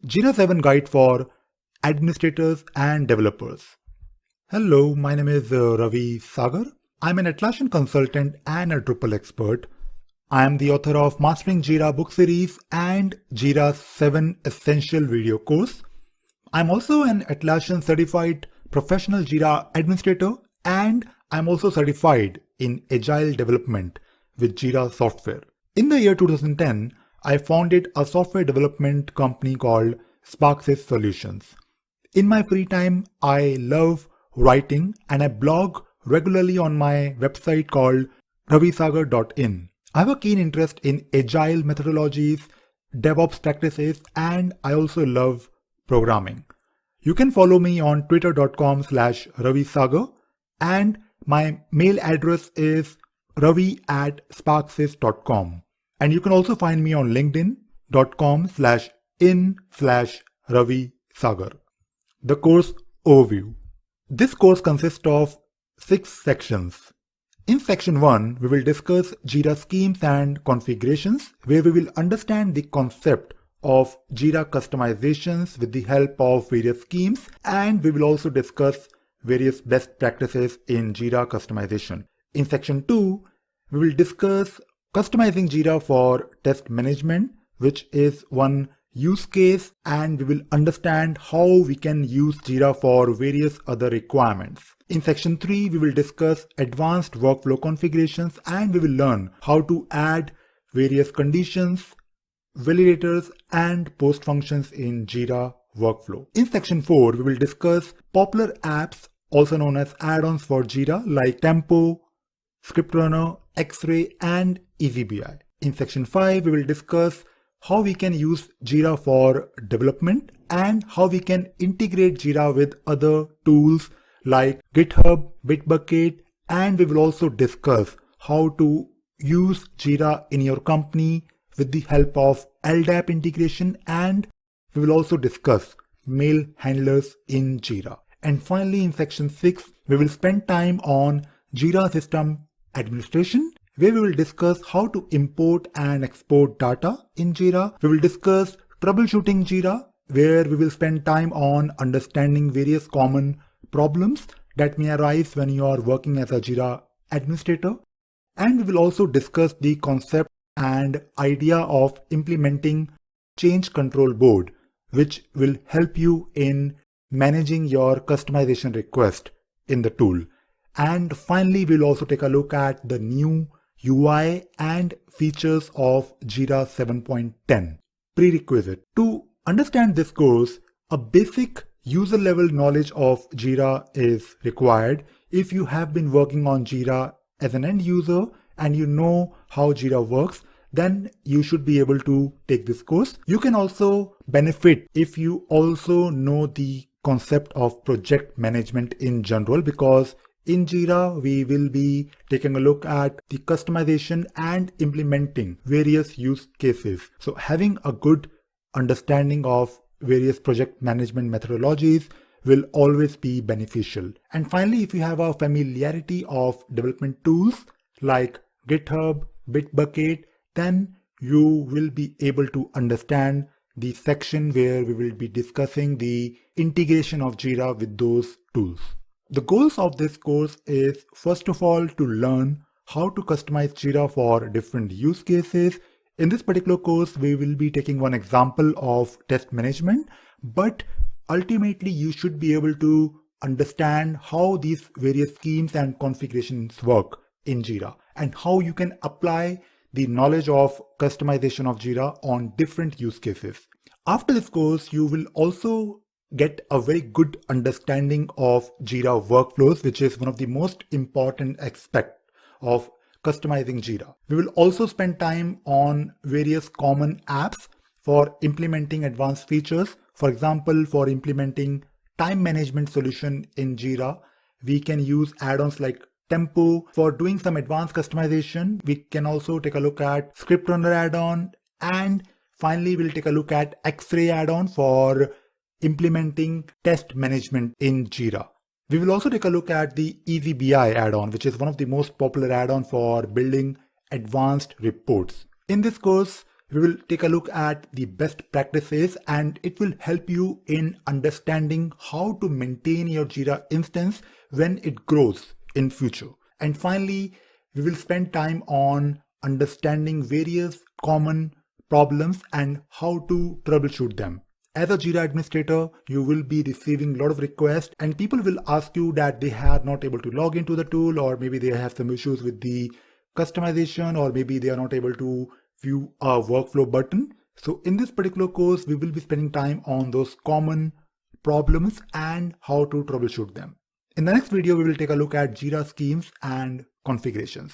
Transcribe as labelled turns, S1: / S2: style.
S1: Jira 7 Guide for Administrators and Developers. Hello, my name is Ravi Sagar. I'm an Atlassian consultant and a Drupal expert. I am the author of Mastering Jira book series and Jira 7 Essential video course. I'm also an Atlassian certified professional Jira administrator, and I'm also certified in agile development with Jira software. In the year 2010, I founded a software development company called Sparksys Solutions. In my free time, I love writing and I blog regularly on my website called ravisagar.in. I have a keen interest in agile methodologies, DevOps practices, and I also love programming. You can follow me on twitter.com/ravisagar, and my mail address is ravi@sparksys.com. And you can also find me on linkedin.com/in/ravisagar. The course overview. This course consists of 6 sections. In section 1, we will discuss Jira schemes and configurations, where we will understand the concept of Jira customizations with the help of various schemes, and we will also discuss various best practices in Jira customization. In section 2, we will discuss customizing Jira for test management, which is one use case, and we will understand how we can use Jira for various other requirements. In section 3, we will discuss advanced workflow configurations, and we will learn how to add various conditions, validators, and post functions in Jira workflow. In section 4, we will discuss popular apps, also known as add-ons for Jira, like Tempo, Scriptrunner, X-Ray, and EasyBI. In section 5, we will discuss how we can use Jira for development and how we can integrate Jira with other tools like GitHub, Bitbucket, and we will also discuss how to use Jira in your company with the help of LDAP integration, and we will also discuss mail handlers in Jira. And finally, in section 6, we will spend time on Jira system administration, where we will discuss how to import and export data in Jira. We will discuss troubleshooting Jira, where we will spend time on understanding various common problems that may arise when you are working as a Jira administrator. And we will also discuss the concept and idea of implementing change control board, which will help you in managing your customization request in the tool. And finally, we'll also take a look at the new UI and features of Jira 7.10. Prerequisite. To understand this course, a basic user level knowledge of Jira is required. If you have been working on Jira as an end user and you know how Jira works, then you should be able to take this course. You can also benefit if you also know the concept of project management in general, because in Jira, we will be taking a look at the customization and implementing various use cases. So having a good understanding of various project management methodologies will always be beneficial. And finally, if you have a familiarity of development tools like GitHub, Bitbucket, then you will be able to understand the section where we will be discussing the integration of Jira with those tools. The goals of this course is, first of all, to learn how to customize Jira for different use cases. In this particular course, we will be taking one example of test management, but ultimately you should be able to understand how these various schemes and configurations work in Jira and how you can apply the knowledge of customization of Jira on different use cases. After this course, you will also get a very good understanding of Jira workflows, which is one of the most important aspects of customizing Jira. We will also spend time on various common apps for implementing advanced features. For example, for implementing time management solution in Jira, we can use add-ons like Tempo. For doing some advanced customization, we can also take a look at Scriptrunner add-on, and finally we'll take a look at X-Ray add-on for implementing test management in Jira. We will also take a look at the EasyBI add-on, which is one of the most popular add-on for building advanced reports. In this course, We will take a look at the best practices, and it will help you in understanding how to maintain your Jira instance when it grows in future. And finally, we will spend time on understanding various common problems and how to troubleshoot them. As a Jira administrator, you will be receiving a lot of requests, and people will ask you that they are not able to log into the tool, or maybe they have some issues with the customization, or maybe they are not able to view a workflow button. So in this particular course, we will be spending time on those common problems and how to troubleshoot them. In the next video, we will take a look at Jira schemes and configurations.